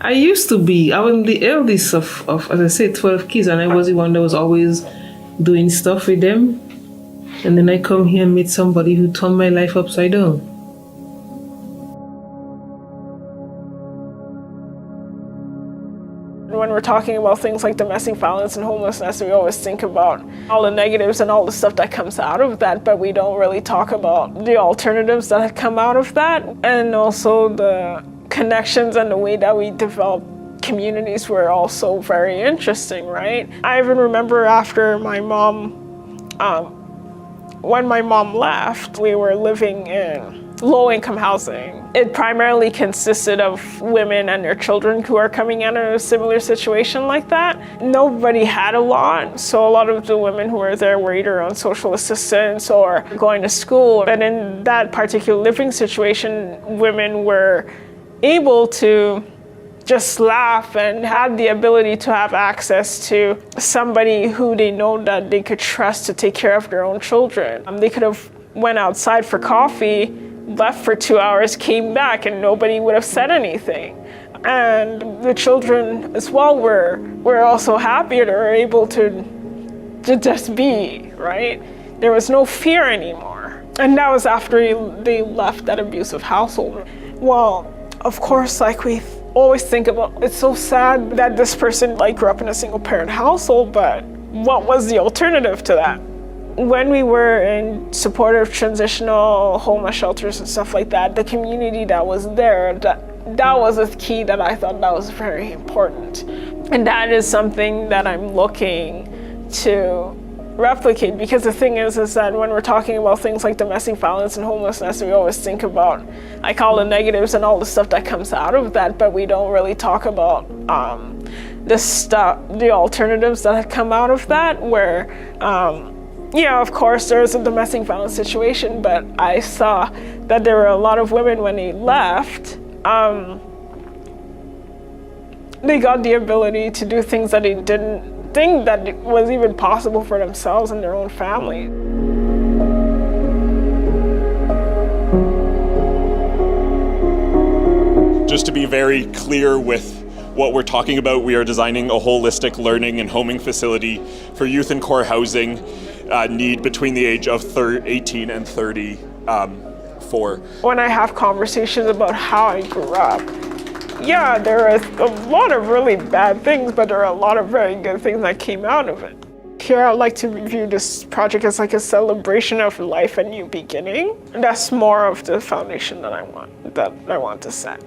I used to be. I was the eldest of, as I said, 12 kids, and I was the one that was always doing stuff with them. And then I come here and meet somebody who turned my life upside down. When we're talking about things like domestic violence and homelessness, we always think about all the negatives and all the stuff that comes out of that, but we don't really talk about the alternatives that have come out of that, and also the connections and the way that we develop communities were also very interesting, right? I even remember after my mom, when my mom left, we were living in low-income housing. It primarily consisted of women and their children who are coming out of a similar situation like that. Nobody had a lot, so a lot of the women who were there were either on social assistance or going to school. And in that particular living situation, women were able to just laugh and had the ability to have access to somebody who they know that they could trust to take care of their own children. They could have went outside for coffee, left for 2 hours, came back, and nobody would have said anything. And the children as well were also happy. They were able to just be, right? There was no fear anymore. And that was after they left that abusive household. Well, of course, like we always think about, it's so sad that this person grew up in a single parent household, but what was the alternative to that? When we were in supportive transitional homeless shelters and stuff like that, the community that was there, that was a key that I thought that was very important. And that is something that I'm looking to replicate, because the thing is that when we're talking about things like domestic violence and homelessness, we always think about all the negatives and all the stuff that comes out of that, but we don't really talk about the alternatives that have come out of that, where yeah, of course, there's a domestic violence situation, but I saw that there were a lot of women when they left, they got the ability to do things that they didn't think that it was even possible for themselves and their own family. Just to be very clear with what we're talking about, we are designing a holistic learning and homing facility for youth in core housing need between the age of 18 and 34. When I have conversations about how I grew up, yeah, there are a lot of really bad things, but there are a lot of very good things that came out of it. Here, I'd like to view this project as like a celebration of life, a new beginning. That's more of the foundation that I want to set.